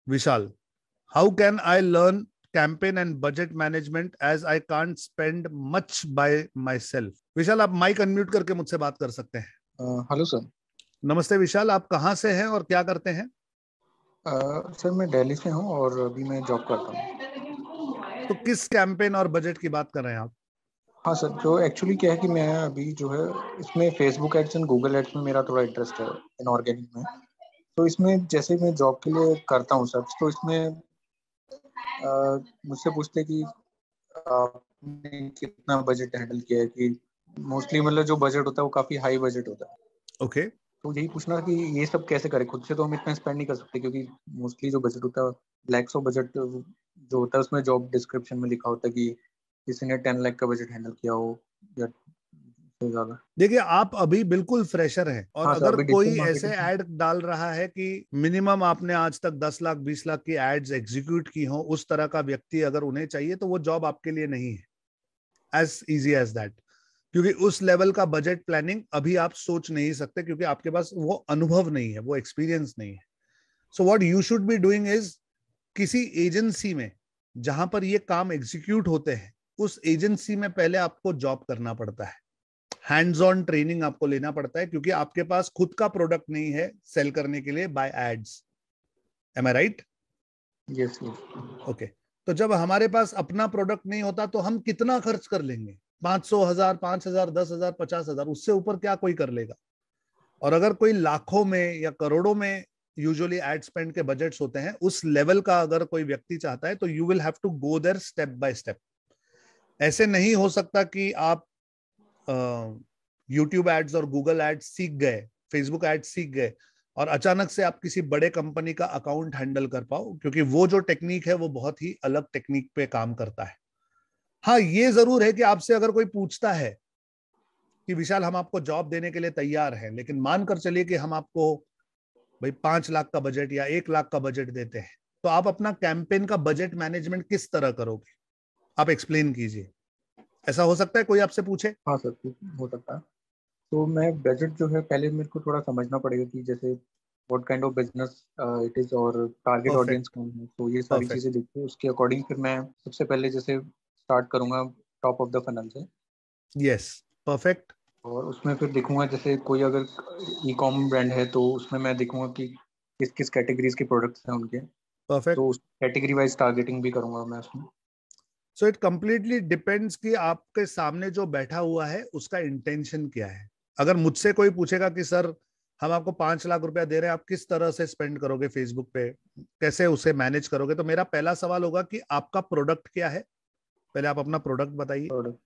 Vishal, how can I learn campaign and budget management as I can't spend much by myself? Vishal, आप mic unmute करके मुझसे बात कर सकते हैं। Hello sir. नमस्ते विशाल, आप कहाँ से हैं और क्या करते हैं? सर मैं दिल्ली से हूँ और अभी मैं जॉब करता हूँ। तो किस कैंपेन और बजट की बात कर रहे हैं आप? हाँ सर, जो एक्चुअली क्या है कि मैं अभी जो है इसमें Facebook ads and Google ads में मेरा थोड़ा इंटरेस्ट है, इनऑर्गेनिक में। तो इसमें जैसे मैं जॉब के लिए करता हूँ सर्च, तो इसमें मुझसे पूछते हैं कि आपने कितना बजट हैंडल किया है, कि मोस्टली मतलब जो बजट होता है वो काफ़ी हाई बजट होता है। ओके। तो यही पूछना कि ये सब कैसे करें, खुद से तो हम इतना स्पेंड नहीं कर सकते, क्योंकि मोस्टली जो बजट होता है, लैक्स ऑफ बजट जो होता है उसमें जॉब डिस्क्रिप्शन में लिखा होता है कि किसी ने 10 लाख का बजट हैंडल किया हो या से ज्यादा। देखिए, आप अभी बिल्कुल फ्रेशर हैं और हाँ सर, अगर अभी कोई डिजिटल ऐसे मार्केटिंग। ऐड डाल रहा है कि मिनिमम आपने आज तक 10 लाख 20 लाख की एड्स एग्जीक्यूट की हो, उस तरह का व्यक्ति अगर उन्हें चाहिए तो वो जॉब आपके लिए नहीं है। As easy as that. क्योंकि उस लेवल का बजट प्लानिंग अभी आप सोच नहीं सकते, क्योंकि आपके पास वो अनुभव नहीं है, वो एक्सपीरियंस नहीं है। So what you should be doing is, किसी एजेंसी में जहां पर ये काम एग्जीक्यूट होते हैं, उस एजेंसी में पहले आपको जॉब करना पड़ता है। हैंड्स ऑन ट्रेनिंग आपको लेना पड़ता है, क्योंकि आपके पास खुद का प्रोडक्ट नहीं है सेल करने के लिए बाय एड्स। एम आई राइट? Yes yes. ओके। तो जब हमारे पास अपना प्रोडक्ट नहीं होता तो हम कितना खर्च कर लेंगे? 500,000, 5,000, 10,000, 50,000, उससे ऊपर क्या कोई कर लेगा? और अगर कोई लाखों में या करोड़ों में यूजुअली एड स्पेंड के बजट्स होते हैं, उस लेवल का अगर कोई व्यक्ति चाहता है तो you will have to go there step by step. ऐसे नहीं हो सकता कि आप यूट्यूब एड्स और गूगल एड्स सीख गए, फेसबुक एड्स सीख गए और अचानक से आप किसी बड़े कंपनी का अकाउंट हैंडल कर पाओ, क्योंकि वो जो टेक्निक है वो बहुत ही अलग टेक्निक पे काम करता है। हाँ, ये जरूर है कि आपसे अगर कोई पूछता है कि विशाल हम आपको जॉब देने के लिए तैयार हैं, लेकिन मानकर चलिए कि हम आपको भाई 5 लाख का बजट या 1 लाख का बजट देते हैं, तो आप अपना कैंपेन का बजट मैनेजमेंट किस तरह करोगे? आप एक्सप्लेन कीजिए। ऐसा हो सकता है कोई आपसे पूछे? हाँ सर, हो सकता है। तो मैं बजट जो है पहले मेरे को थोड़ा समझना पड़ेगा कि जैसे what kind of business it is, और टारगेट ऑडियंस परफेक्ट। कौन है। तो ये सारी परफेक्ट। चीज़ें देखते हैं, उसके अकॉर्डिंग फिर मैं सबसे पहले जैसे स्टार्ट करूंगा टॉप ऑफ द फनल से। यस। परफेक्ट। और उसमें फिर देखूंगा जैसे कोई अगर ई कॉम ब्रांड है तो उसमें मैं देखूंगा कि किस किस कैटेगरीज के प्रोडक्ट्स हैं उनके। परफेक्ट। तो उस कैटेगरी वाइज टारगेटिंग भी करूंगा मैं उसमें। सो इट कंप्लीटली डिपेंड्स कि आपके सामने जो बैठा हुआ है उसका इंटेंशन क्या है। अगर मुझसे कोई पूछेगा कि सर हम आपको 5 लाख रुपया दे रहे हैं, आप किस तरह से स्पेंड करोगे फेसबुक पे, कैसे उसे मैनेज करोगे, तो मेरा पहला सवाल होगा कि आपका प्रोडक्ट क्या है। पहले आप अपना प्रोडक्ट बताइए, प्रोडक्ट।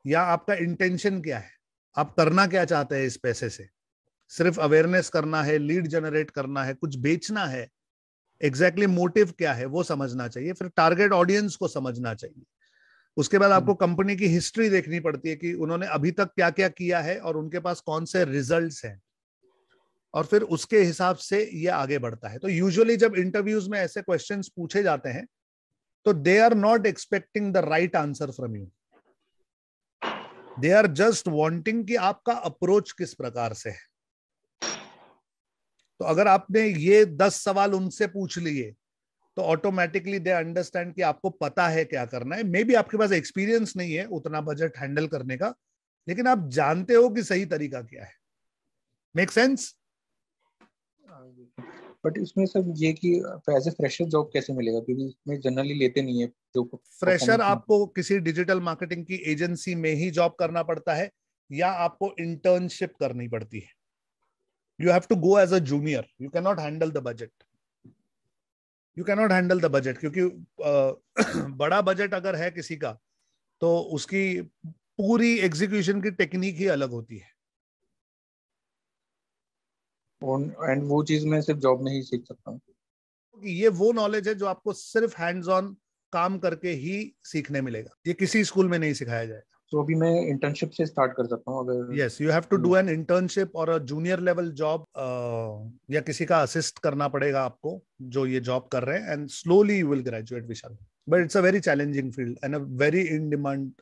या आपका इंटेंशन क्या है, आप करना क्या चाहते हैं इस पैसे से। सिर्फ अवेयरनेस करना है, लीड जनरेट करना है, कुछ बेचना है? एग्जैक्टली मोटिव क्या है वो समझना चाहिए। फिर टारगेट ऑडियंस को समझना चाहिए। उसके बाद आपको कंपनी की हिस्ट्री देखनी पड़ती है कि उन्होंने अभी तक क्या क्या किया है और उनके पास कौन से रिजल्ट्स हैं, और फिर उसके हिसाब से ये आगे बढ़ता है। तो यूजुअली जब इंटरव्यूज में ऐसे क्वेश्चंस पूछे जाते हैं तो they are not expecting the right answer from you, they are just wanting कि आपका अप्रोच किस प्रकार से है। तो अगर आपने ये 10 सवाल उनसे पूछ लिए तो ऑटोमेटिकली दे अंडरस्टैंड कि आपको पता है क्या करना है। मे बी आपके पास एक्सपीरियंस नहीं है उतना बजट हैंडल करने का, लेकिन आप जानते हो कि सही तरीका क्या है। Make sense? बट इसमें सब ये कि एज ए फ्रेशर जॉब कैसे मिलेगा, क्योंकि इसमें जनरली लेते नहीं है जो फ्रेशर परफॉर्मेंस। आपको किसी डिजिटल मार्केटिंग की एजेंसी में ही जॉब करना पड़ता है, या आपको इंटर्नशिप करनी पड़ती है। You have to go as a junior, you cannot handle the budget. You cannot handle the budget, क्योंकि बड़ा बजट अगर है किसी का तो उसकी पूरी एग्जीक्यूशन की टेक्निक ही अलग होती है। एंड वो चीज मैं सिर्फ जॉब में ही सीख सकता हूँ। ये वो नॉलेज है जो आपको सिर्फ हैंड्स ऑन काम करके ही सीखने मिलेगा, ये किसी स्कूल में नहीं सिखाया जाएगा। तो अभी मैं इंटर्नशिप से स्टार्ट कर सकता हूँ अगर। Yes, you have to do an internship और अ जूनियर लेवल जॉब, या किसी का असिस्ट करना पड़ेगा आपको जो ये जॉब कर रहे हैं, and slowly you will graduate Vishal. But it's a very challenging field and a very in demand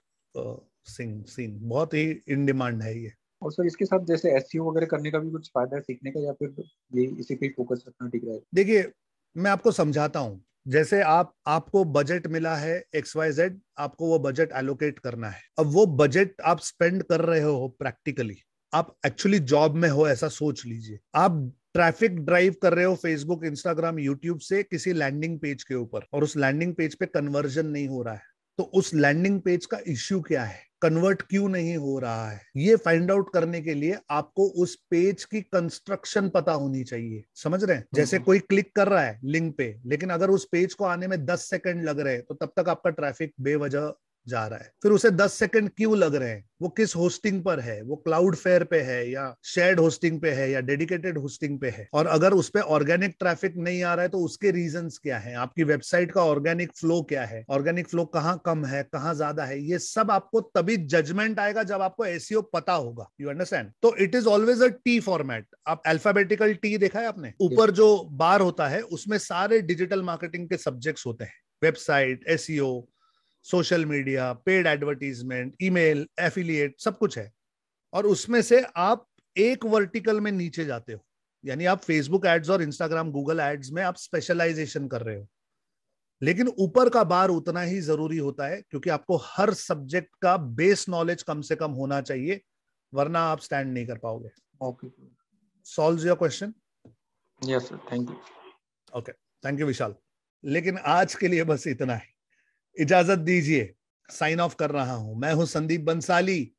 scene, बहुत ही इन डिमांड है ये। और सर इसके साथ जैसे एसईओ वगैरह करने का भी कुछ फायदा है सीखने का, या फिर ये इसी पे फोकस रखना ठीक रहेगा? देखिए, मैं आपको समझाता हूं। जैसे आपको बजट मिला है XYZ, आपको वो बजट एलोकेट करना है। अब वो बजट आप स्पेंड कर रहे हो प्रैक्टिकली, आप एक्चुअली जॉब में हो ऐसा सोच लीजिए। आप ट्रैफिक ड्राइव कर रहे हो फेसबुक, इंस्टाग्राम, यूट्यूब से किसी लैंडिंग पेज के ऊपर, और उस लैंडिंग पेज पे कन्वर्जन नहीं हो रहा है। तो उस लैंडिंग पेज का इश्यू क्या है, कन्वर्ट क्यों नहीं हो रहा है, ये फाइंड आउट करने के लिए आपको उस पेज की कंस्ट्रक्शन पता होनी चाहिए। समझ रहे हैं? जैसे कोई क्लिक कर रहा है लिंक पे, लेकिन अगर उस पेज को आने में 10 सेकंड लग रहे हैं, तो तब तक आपका ट्रैफिक बेवजह जा रहा है। फिर उसे 10 सेकंड क्यों लग रहे हैं, वो किस होस्टिंग पर है, वो क्लाउड फेयर पे है या शेयर्ड होस्टिंग पे है या डेडिकेटेड होस्टिंग पे है, और अगर उस पे ऑर्गेनिक ट्रैफिक नहीं आ रहा है तो उसके रीजंस क्या है, आपकी वेबसाइट का ऑर्गेनिक फ्लो क्या है, ऑर्गेनिक फ्लो कहाँ कम है कहाँ ज्यादा है, ये सब आपको तभी जजमेंट आएगा जब आपको एसईओ पता होगा। You understand? तो it is always a T format. आप अल्फाबेटिकल टी देखा है आपने? ऊपर जो बार होता है उसमें सारे डिजिटल मार्केटिंग के सब्जेक्ट्स होते हैं, website, SEO, social media, paid advertisement, email, affiliate, सब कुछ है। और उसमें से आप एक वर्टिकल में नीचे जाते हो, यानी आप फेसबुक एड्स और इंस्टाग्राम, गूगल एड्स में आप स्पेशलाइजेशन कर रहे हो। लेकिन ऊपर का बार उतना ही जरूरी होता है, क्योंकि आपको हर सब्जेक्ट का बेस नॉलेज कम से कम होना चाहिए, वरना आप स्टैंड नहीं कर पाओगे। Okay, solves your question? Yes sir, thank you. Okay, thank you Vishal. लेकिन आज के लिए बस इतना ही, इजाजत दीजिए, साइन ऑफ कर रहा हूं। मैं हूं संदीप बंसाली,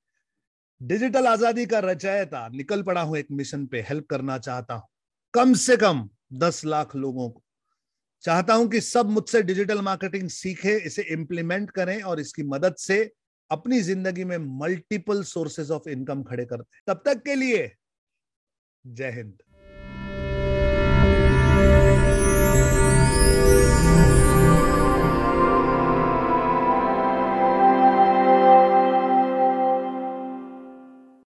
डिजिटल आजादी का रचयिता, निकल पड़ा हूं एक मिशन पे, हेल्प करना चाहता हूं कम से कम 10 लाख लोगों को। चाहता हूं कि सब मुझसे डिजिटल मार्केटिंग सीखें, इसे इंप्लीमेंट करें और इसकी मदद से अपनी जिंदगी में मल्टीपल सोर्सेज ऑफ इनकम खड़े करते हैं। तब तक के लिए जय हिंद।